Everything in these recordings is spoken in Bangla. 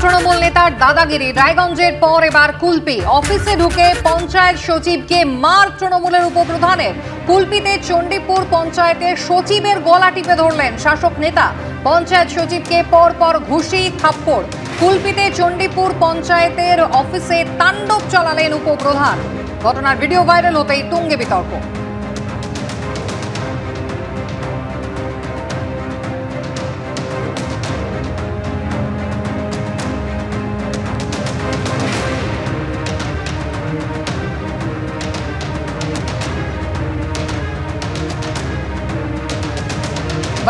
তৃণমূল নেতার দাদাগিরি, রায়গঞ্জের পর এবার কুলপি। অফিসে ঢুকে পঞ্চায়েত সচিবকে মার তৃণমূলের উপপ্রধানের। কুলপিতে চণ্ডীপুর পঞ্চায়েতের সচিবের গলা টিপে ধরলেন শাসক নেতা। পঞ্চায়েত সচিবকে পরপর ঘুষি থাপ্পড়। কুলপিতে চণ্ডীপুর পঞ্চায়েতের অফিসে তাণ্ডব চালালেন উপপ্রধান। ঘটনার ভিডিও ভাইরাল হতেই তুঙ্গে বিতর্ক।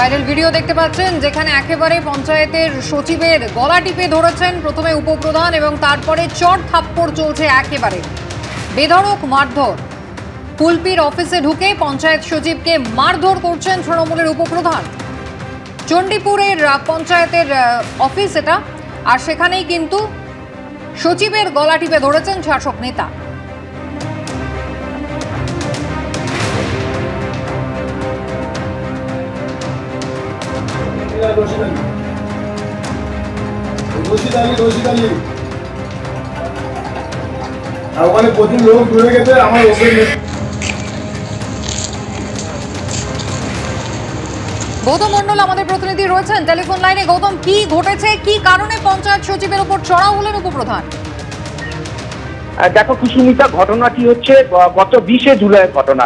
ভাইরাল ভিডিও দেখতে পাচ্ছেন, যেখানে একেবারে পঞ্চায়েতের সচিবের গলা টিপে ধরেছেন প্রথমে উপপ্রধান এবং তারপরে চড় থাপ্পড় চলছে একেবারে বেধড়ক মারধর। কুলপির অফিসে ঢুকে পঞ্চায়েত সচিবকে মারধর করছেন তৃণমূলের উপপ্রধান। চণ্ডীপুরের পঞ্চায়েতের অফিস এটা, আর সেখানেই কিন্তু সচিবের গলা টিপে ধরেছেন শাসক নেতা। ওখানে প্রচুর লোক ঘুরে গেছে আমার গৌতম মন্ডল আমাদের প্রতিনিধি রয়েছেন টেলিফোন লাইনে। গৌতম, কি ঘটেছে, কি কারণে পঞ্চায়েত সচিবের উপর চড়াও হলেন উপপ্রধান? দেখো কুসুমিতা, ঘটনাটি হচ্ছে গত 20শে জুলাইয়ের ঘটনা।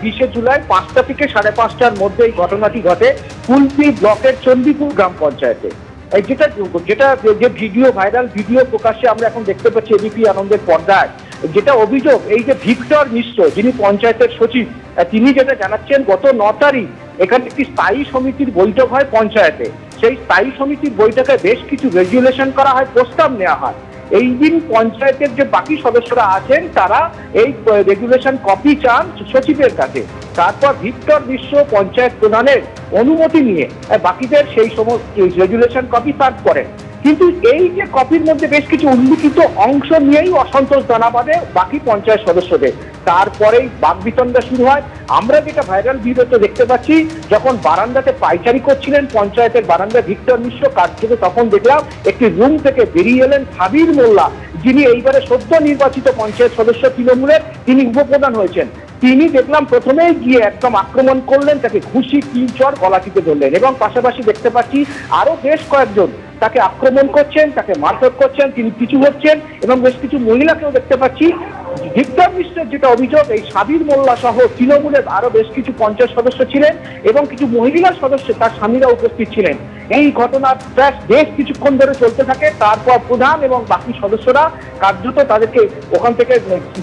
20শে জুলাই 5টা থেকে 5:30টার মধ্যে এই ঘটনাটি ঘটে কুলপি ব্লকের চণ্ডীপুর গ্রাম পঞ্চায়েতে। যে ভিডিও ভাইরাল ভিডিও প্রকাশ্যে আমরা এখন দেখতে পাচ্ছি এবিপি আনন্দের পর্দায়, যেটা অভিযোগ, এই যে ভিক্টর মিশ্র যিনি পঞ্চায়েতের সচিব, তিনি যেটা জানাচ্ছেন গত 9 তারিখ এখানে একটি স্থায়ী সমিতির বৈঠক হয় পঞ্চায়েতে। সেই স্থায়ী সমিতির বৈঠকে বেশ কিছু রেজুলেশন করা হয়, প্রস্তাব নেওয়া হয়। এই দিন পঞ্চায়েতের যে বাকি সদস্যরা আছেন তারা এই রেগুলেশন কপি চান সচিবের কাছে। তারপর ভিক্টর মিশ্র পঞ্চায়েত প্রধানের অনুমতি নিয়ে বাকিদের সেই সমস্ত রেগুলেশন কপি সার্ভ করেন। কিন্তু এই যে কপির মধ্যে বেশ কিছু উল্লিখিত অংশ নিয়েই অসন্তোষ দানা বাঁধে বাকি পঞ্চায়েত সদস্যদের। তারপরেই বাকবিতণ্ডা শুরু হয়। আমরা যেটা ভাইরাল ভিডিওতে দেখতে পাচ্ছি, যখন বারান্দাতে পায়চারি করছিলেন পঞ্চায়েতের বারান্দায় ভিক্টর মিশ্র কার্যত, তখন দেখলাম একটি রুম থেকে বেরিয়ে এলেন সাবির মোল্লা, যিনি এইবারে সদ্য নির্বাচিত পঞ্চায়েত সদস্য তৃণমূলের, তিনি উপপ্রধান হয়েছেন। তিনি দেখলাম প্রথমেই গিয়ে একদম আক্রমণ করলেন, তাকে ঘুষি কিলচড় গলা টিপে ধরলেন এবং পাশাপাশি দেখতে পাচ্ছি আরো বেশ কয়েকজন তাকে আক্রমণ করছেন, তাকে মারধর করছেন, তিনি পিছু হচ্ছেন এবং বেশ কিছু মহিলাকেও দেখতে পাচ্ছি। ভিক্টর মিশ্রের যেটা অভিযোগ, এই সাবির মোল্লা সহ তৃণমূলের আরো বেশ কিছু পঞ্চায়েত সদস্য ছিলেন এবং কিছু মহিলা সদস্য তার স্বামীরা উপস্থিত ছিলেন। এই ঘটনা বেশ কিছুক্ষণ ধরে চলতে থাকে। তারপর প্রধান এবং বাকি সদস্যরা কার্যত তাদেরকে ওখান থেকে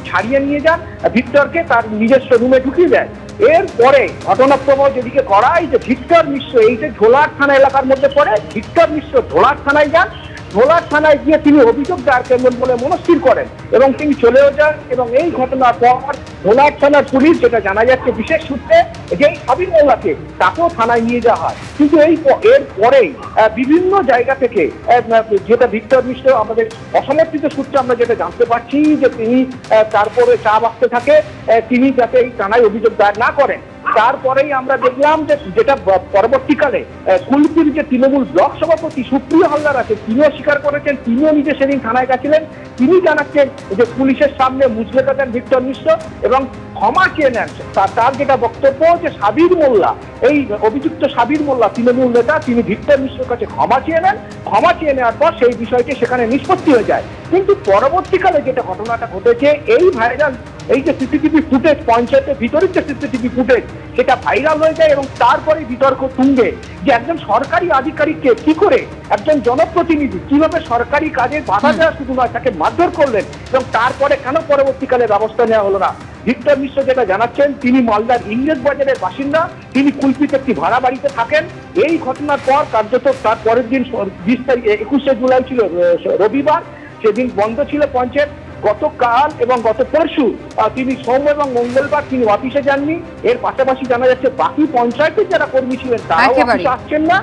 ছাড়িয়ে নিয়ে যান, ভিক্টরকে তার নিজস্ব রুমে ঢুকিয়ে দেয়। এরপরে ঘটনাপ্রবাহ যেদিকে গড়ায়, যে ভিক্টর মিশ্র এই যে ঢোলার থানা এলাকার মধ্যে পড়ে, ভিক্টর মিশ্র ঢোলার থানায় যান। ঢোলার থানায় গিয়ে তিনি অভিযোগ দায়ের করবেন বলে মনস্থির করেন এবং তিনি চলেও যান। এবং এই ঘটনার পর ঢোলার থানার পুলিশ, যেটা জানা যাচ্ছে বিশেষ সূত্রে, যে সাবির মোল্লাকে তাকেও থানায় নিয়ে যাওয়া হয়। কিন্তু এর পরেই বিভিন্ন জায়গা থেকে, যেটা ভিক্টর মিশ্র আমাদের অসমর্থিত সূত্রে আমরা যেটা জানতে পারছি, যে তিনি তারপরে চা বাঁচতে থাকে, তিনি যাতে এই থানায় অভিযোগ দায়ের না করেন। তারপরেই আমরা দেখলাম যে যেটা পরবর্তীকালে কুলপির যে তৃণমূল ব্লক সভাপতি সুপ্রিয় হালদার আছে, তিনিও স্বীকার করেছেন, তিনিও নিজে সেদিন থানায় গেছিলেন। তিনি জানাচ্ছেন যে পুলিশের সামনে মুচলেখা দেন ভিক্টর মিশ্র এবং ক্ষমা চেয়ে নেন। তার যেটা বক্তব্য, যে সাবির মোল্লা, এই অভিযুক্ত সাবির মোল্লা তৃণমূল নেতা, তিনি ভিক্টর মিশ্রের কাছে ক্ষমা চেয়ে নেন। ক্ষমা চেয়ে নেওয়ার পর সেই বিষয়টি সেখানে নিষ্পত্তি হয়ে যায়। কিন্তু পরবর্তীকালে যেটা ঘটনাটা ঘটেছে, এই ভাইরাল এই যে সিসিটিভি ফুটেজ, পঞ্চায়েতের ভিতরের যে সিসিটিভি ফুটেজ, সেটা ভাইরাল হয়ে যায় এবং তারপরে বিতর্ক তুঙ্গে, যে একজন সরকারি আধিকারিককে কি করে, একজন জনপ্রতিনিধি কিভাবে সরকারি কাজে বাধা দেওয়া শুধু নয়, তাকে মারধর করলেন এবং তারপরে কেন পরবর্তীকালে ব্যবস্থা নেওয়া হলো না। ভিক্টর মিশ্র যেটা জানাচ্ছেন, তিনি মালদার ইংরেজ বাজারের বাসিন্দা, তিনি কুলপিতে একটি ভাড়া বাড়িতে থাকেন। এই ঘটনার পর কার্যত তার পরের দিন 21শে জুলাই ছিল রবিবার, সেদিন বন্ধ ছিল পঞ্চায়েত। গতকাল এবং গত পরশু তিনি সোম এবং মঙ্গলবার তিনি অফিসে যাননি। এর পাশাপাশি জানা যাচ্ছে বাকি পঞ্চায়েতের যারা কর্মী ছিলেন তারাও অফিসে আসছেন না,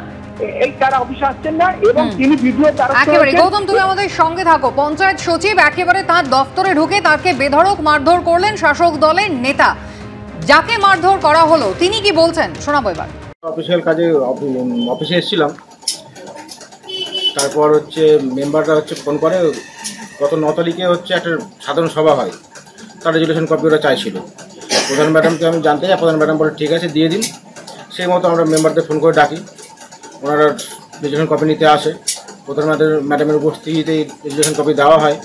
তারা অফিসে আসছেন না এবং তিনি ভিডিও একেবারে। গৌতম, তুমি আমাদের সঙ্গে থাকো। পঞ্চায়েত সচিব একেবারে তার দপ্তরে ঢুকে তাকে বেধড়ক মারধর করলেন শাসক দলের নেতা। যাকে মারধর করা হলো তিনি কি বলছেন শোনাবো এবার। অফিসিয়াল কাজে অফিসে এসেছিলাম, তারপর হচ্ছে মেম্বাররা হচ্ছে ফোন করে, গত 9 তারিখে হচ্ছে একটা সাধারণ সভা হয়, তার রেজুলেশন কপি ওরা চাইছিল। প্রধান ম্যাডামকে আমি জানতে চাই, প্রধান ম্যাডাম বলে ঠিক আছে দিয়ে দিন। সেই মতো আমরা মেম্বারদের ফোন করে ডাকি, ওনারা রেজুলেশন কপি নিতে আসে। প্রধান ম্যাডামের উপস্থিতিতেই রেজুলেশন কপি দেওয়া হয়,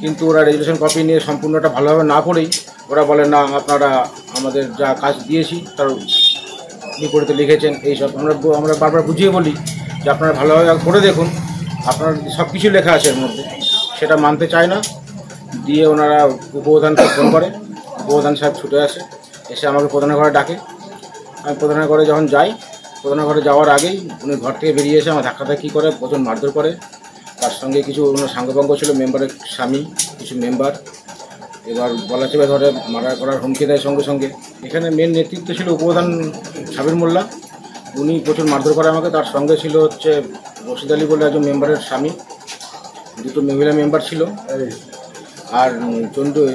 কিন্তু ওরা রেজুলেশন কপি নিয়ে সম্পূর্ণটা ভালোভাবে না পড়েই ওরা বলে না আপনারা আমাদের যা কাজ দিয়েছি তার বিপরীতে লিখেছেন। এইসব আমরা বারবার বুঝিয়ে বলি যে আপনারা ভালোভাবে করে দেখুন, আপনার সব কিছু লেখা আছে এর মধ্যে, সেটা মানতে চায় না। দিয়ে ওনারা উপপ্রধানকে ফোন করে, উপপ্রধান সাহেব ছুটে আসে, এসে আমাকে প্রধানের ঘরে ডাকে। আমি প্রধানের ঘরে যখন যাই, প্রধানের ঘরে যাওয়ার আগেই উনি ঘর থেকে বেরিয়ে এসে আমার ধাক্কাধাক্কি করে, প্রচুর মারধর করে। তার সঙ্গে কিছু ওনার সাঙ্গপাঙ্গ ছিল, মেম্বারের স্বামী, কিছু মেম্বার, এবার গলা চেপে ধরে মার্ডার করার হুমকি দেয় সঙ্গে সঙ্গে। এখানে মেন নেতৃত্ব ছিল উপপ্রধান সাবির মোল্লা, উনি প্রচুর মারধর করে আমাকে। তার সঙ্গে ছিল হচ্ছে রশিদ আলী বলে একজন মেম্বারের স্বামী, 2টো মহিলা মেম্বার ছিল, আর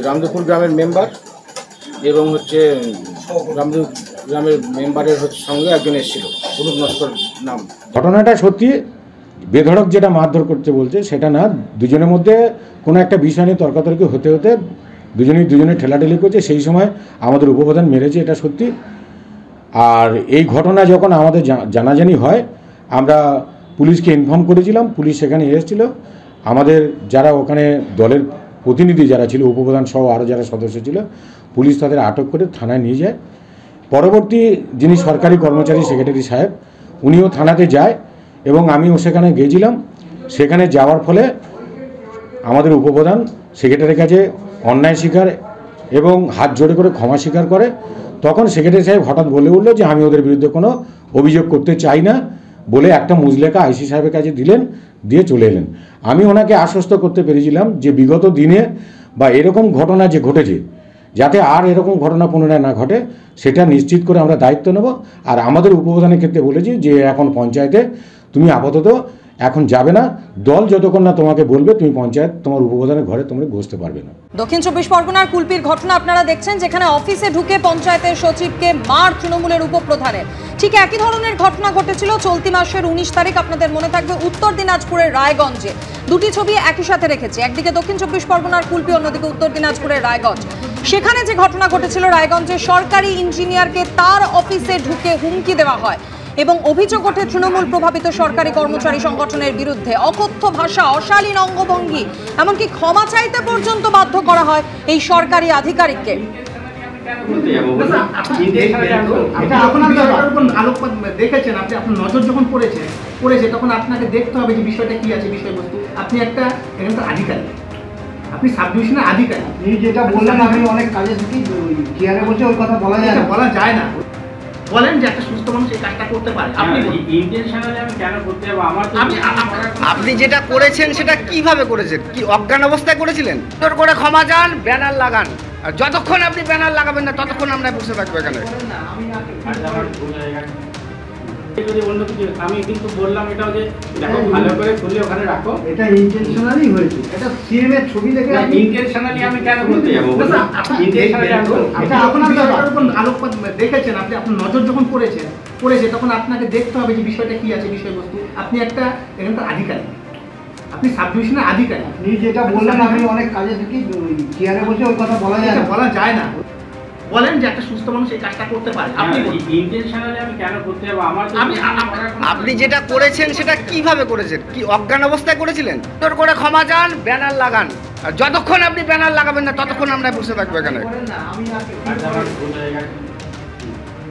রামদেবপুর গ্রামের মেম্বার এবং হচ্ছে রামদেব গ্রামের মেম্বারের সঙ্গে একজন এসেছিল, অনুপ নস্কর নাম। ঘটনাটা সত্যি বেধড়ক যেটা মারধর করতে বলছে সেটা না, দুজনের মধ্যে কোনো একটা বিষয় নিয়ে তর্কাতর্কি হতে হতে দুজনে ঠেলাঠেলি করছে, সেই সময় আমাদের উপপ্রধান মেরেছে, এটা সত্যি। আর এই ঘটনা যখন আমাদের জানাজানি হয়, আমরা পুলিশকে ইনফর্ম করেছিলাম, পুলিশ সেখানে এসেছিল। আমাদের যারা ওখানে দলের প্রতিনিধি যারা ছিল, উপপ্রধান সহ আরও যারা সদস্য ছিল, পুলিশ তাদের আটক করে থানায় নিয়ে যায়। পরবর্তী যিনি সরকারি কর্মচারী সেক্রেটারি সাহেব, উনিও থানাতে যায় এবং আমিও সেখানে গিয়েছিলাম। সেখানে যাওয়ার ফলে আমাদের উপপ্রধান সেক্রেটারির কাছে অন্যায় স্বীকার এবং হাত জোড়ে করে ক্ষমা স্বীকার করে। তখন সেক্রেটারি সাহেব হঠাৎ বলে উঠল যে আমি ওদের বিরুদ্ধে কোনো অভিযোগ করতে চাই না বলে একটা মুজলেখা আইসি সাহেবের কাছে দিলেন, দিয়ে চলে এলেন। আমি ওনাকে আশ্বস্ত করতে পেরেছিলাম যে বিগত দিনে বা এরকম ঘটনা যে ঘটেছে, যাতে আর এরকম ঘটনা পুনরায় না ঘটে সেটা নিশ্চিত করে আমরা দায়িত্ব নেব। আর আমাদের উপপ্রধানের ক্ষেত্রে বলেছি যে এখন পঞ্চায়েতে তুমি আপাতত এখন যাবে না, দল যতক্ষণ না তোমাকে বলবে তুমি পঞ্চায়েত তোমার উপপ্রধানের ঘরে তোমরা বসতে পারবে না। দক্ষিণ 24 পরগনার কুলপির ঘটনা আপনারা দেখছেন, যেখানে অফিসে ঢুকে পঞ্চায়েতের সচিবকে মার তৃণমূলের উপপ্রধানের। ঠিক একই ধরনের ঘটনা ঘটেছিল চলতি মাসের 19 তারিখ, আপনাদের মনে থাকবে, উত্তর দিনাজপুরের রায়গঞ্জে। দুটি ছবি একই সাথে রেখেছে, একদিকে দক্ষিণ 24 পরগনার কুলপি, অন্যদিকে উত্তর দিনাজপুরের রায়গঞ্জ। সেখানে যে ঘটনা ঘটেছিল, রায়গঞ্জে সরকারি ইঞ্জিনিয়ারকে তার অফিসে ঢুকে হুমকি দেওয়া হয় এবং অভিযোগ ওঠে তৃণমূল প্রভাবিত সরকারি কর্মচারী সংগঠনের বিরুদ্ধে। অকথ্য ভাষা, অশালীন অঙ্গভঙ্গি, এমনকি ক্ষমা চাইতে পর্যন্ত বাধ্য করা হয় এই সরকারি আধিকারিককে। দেখেছেন আপনি, আপনার নজর যখন পড়েছে তখন আপনাকে দেখতে হবে যে বিষয়টা কি আছে, বিষয়বস্তু। আপনি একটা এখানকার আধিকারিক, আপনি সাব ডিভিশনের আধিকারিক। আপনি যেটা বললেন আমি অনেক কাজে থাকি, চেয়ারে বসে ওই কথা বলা যায় না। বলেন যে একটা সুস্থ মানুষ এই কাজটা করতে পারে। আপনি যেটা করেছেন সেটা কিভাবে করেছেন? কি অজ্ঞান অবস্থায় করেছিলেন? তোর করে ক্ষমা চান, ব্যানার লাগান, আর যতক্ষণ আপনি ব্যানার লাগাবেন না ততক্ষণ আমরা বসে থাকবো এখানে। যদি অন্য কিছু আমি কিন্তু বললাম এটাও যে দেখো ভালো করে খুলে ওখানে রাখো, এটা ইন্টেনশনালি হয়েছে। এটা সিএম এর ছবি দেখে ইন্টেনশনালি আমি কেন করতে যাবো? আলোকপাত দেখেছেন আপনি, আপনার নজর যখন পড়েছে তখন আপনাকে দেখতে হবে যে বিষয়টা কি আছে, বিষয়বস্তু। আপনি একটা এখানকার আধিকারিক, আপনি সাব ডিভিশনের আধিকারিক। আপনি যেটা বললেন আমি অনেক কাজে থাকি, চেয়ারে বসে ওই কথা বলা যায় না। বলেন যে একটা সুস্থ মানুষ এই কাজটা করতে পারে। ইন্টেনশনালি আমি কেন করতে যাবো? আপনি যেটা করেছেন সেটা কিভাবে করেছেন? কি অজ্ঞান অবস্থায় করেছিলেন? তোর করে ক্ষমা চান, ব্যানার লাগান, আর যতক্ষণ আপনি ব্যানার লাগাবেন না ততক্ষণ আমরা বসে থাকবো এখানে।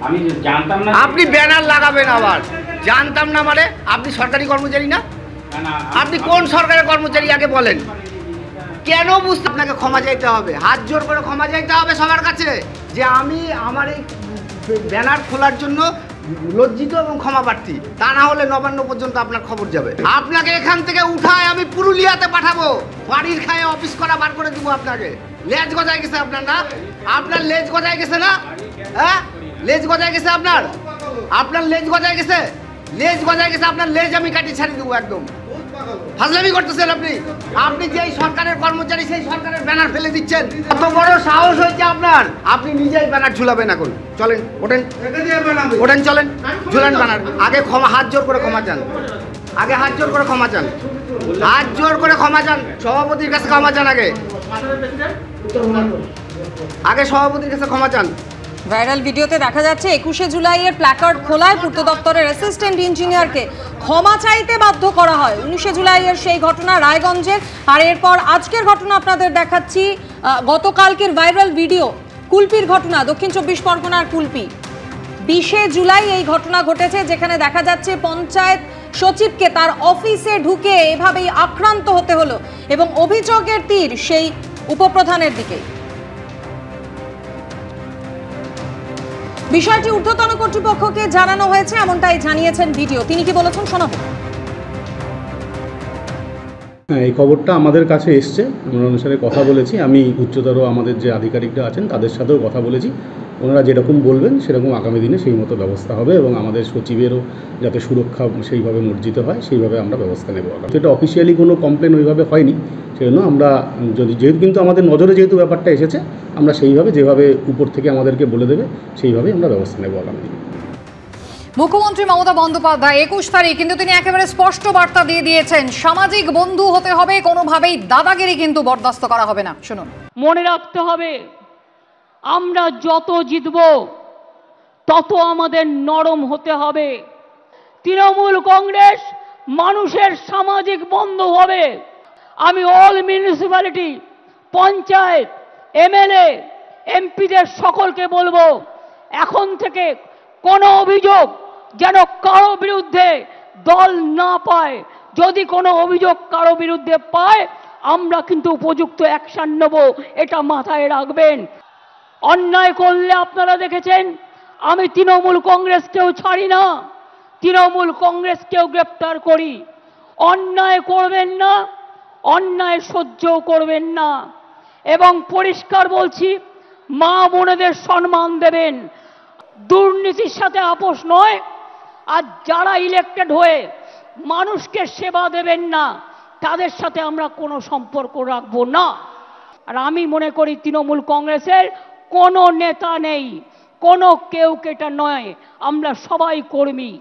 আমি জানতাম না আপনি ব্যানার লাগাবেন, আবার জানতাম না মানে আপনি সরকারি কর্মচারী না? আপনি কোন সরকারি কর্মচারী আগে বলেন? কেন বুঝতে আপনাকে ক্ষমা চাইতে হবে, হাত জোর করে ক্ষমা চাইতে হবে সবার কাছে যে আমি আমার এই ব্যানার খোলার জন্য লজ্জিত এবং ক্ষমা প্রার্থী। তা না হলে নবান্ন পর্যন্ত আপনার খবর যাবে। আপনাকে এখান থেকে উঠায় আমি পুরুলিয়াতে পাঠাবো, বাড়ির খায়ে অফিস করা বার করে দিব আপনাকে। লেজ গজায় গেছে আপনার না? আপনার লেজ গজায় গেছে না? হ্যাঁ, লেজ গজায় গেছে আপনার লেজ গজায় গেছে, লেজ গজায় গেছে আপনার লেজ আমি কাটি ছাড়ি দেবো একদম। ফাজলামি করতেছেন আপনি যেই সরকারের কর্মচারী সেই সরকারের ব্যানার ফেলে দিচ্ছেন। কত বড় সাহস হয়েছে আপনার? আপনি নিজেই ব্যানার ঝুলাবেন এখন। চলেন, ওঠেন চলেন, ঝুলান ব্যানার। আগে ক্ষমা, হাত জোর করে ক্ষমা চান। আগে হাত জোর করে ক্ষমা চান, হাত জোর করে ক্ষমা চান, সভাপতির কাছে ক্ষমা চান, আগে সভাপতির কাছে ক্ষমা চান। ভাইরাল ভিডিওতে দেখা যাচ্ছে 21শে জুলাইয়ের প্ল্যাকার্ড খোলায় পূর্ত দপ্তরের অ্যাসিস্ট্যান্ট ইঞ্জিনিয়ারকে ক্ষমা চাইতে বাধ্য করা হয়। 19শে জুলাইয়ের সেই ঘটনা রায়গঞ্জের। আর এরপর আজকের ঘটনা আপনাদের দেখাচ্ছি, গতকালকের ভাইরাল ভিডিও কুলপির ঘটনা, দক্ষিণ 24 পরগনার কুলপি। 20শে জুলাই এই ঘটনা ঘটেছে, যেখানে দেখা যাচ্ছে পঞ্চায়েত সচিবকে তার অফিসে ঢুকে এভাবেই আক্রান্ত হতে হলো এবং অভিযোগের তীর সেই উপপ্রধানের দিকে। বিষয়টি ঊর্ধ্বতন কর্তৃপক্ষকে জানানো হয়েছে, এমনটাই জানিয়েছেন ভিডিও। তিনি কি বলেছেন শোনাবো। এই খবরটা আমাদের কাছে এসছে, আমরা অনুসারে কথা বলেছি। আমি উচ্চতর আমাদের যে আধিকারিকরা আছেন তাদের সাথেও কথা বলেছি। ওনারা যেরকম বলবেন সেরকম আগামী দিনে সেই মতো ব্যবস্থা হবে এবং আমাদের সচিবেরও যাতে সুরক্ষা সেইভাবে মর্জিত হয় সেইভাবে আমরা ব্যবস্থা নেব। এটা অফিসিয়ালি কোনো কমপ্লেন ওইভাবে হয়নি, সেই জন্য আমরা যেহেতু কিন্তু আমাদের নজরে যেহেতু ব্যাপারটা এসেছে, আমরা সেইভাবে যেভাবে উপর থেকে আমাদেরকে বলে দেবে সেইভাবে আমরা ব্যবস্থা নেব আগামী দিনে। মুখ্যমন্ত্রী মমতা বন্দ্যোপাধ্যায় 21 তারিখ কিন্তু তিনি একেবারে স্পষ্ট বার্তা দিয়ে দিয়েছেন, সামাজিক বন্ধু হতে হবে, কোনোভাবেই দাদাগিরি কিন্তু বরদাস্ত করা হবে না। শুনুন। মনে রাখতে হবে, আমরা যত জিতব তত আমাদের নরম হতে হবে। তৃণমূল কংগ্রেস মানুষের সামাজিক বন্ধু হবে। আমি অল মিউনিসিপ্যালিটি, পঞ্চায়েত, এমএলএ, এমপিদের সকলকে বলবো, এখন থেকে কোনো অভিযোগ যেন কারো বিরুদ্ধে দল না পায়। যদি কোনো অভিযোগ কারো বিরুদ্ধে পায়, আমরা কিন্তু উপযুক্ত অ্যাকশন নেব, এটা মাথায় রাখবেন। অন্যায় করলে আপনারা দেখেছেন আমি তৃণমূল কংগ্রেসকেও ছাড়ি না, তৃণমূল কংগ্রেসকেও গ্রেপ্তার করি। অন্যায় করবেন না, অন্যায় সহ্যও করবেন না। এবং পরিষ্কার বলছি, মা বোনেদের সম্মান দেবেন, দুর্নীতির সাথে আপোষ নয়। আর যারা ইলেক্টেড হয়ে মানুষকে সেবা দেবেন না, তাদের সাথে আমরা কোনো সম্পর্ক রাখবো না। আর আমি মনে করি তৃণমূল কংগ্রেসের কোনো নেতা নেই, কোনো কেউ কেটা নয়, আমরা সবাই কর্মী।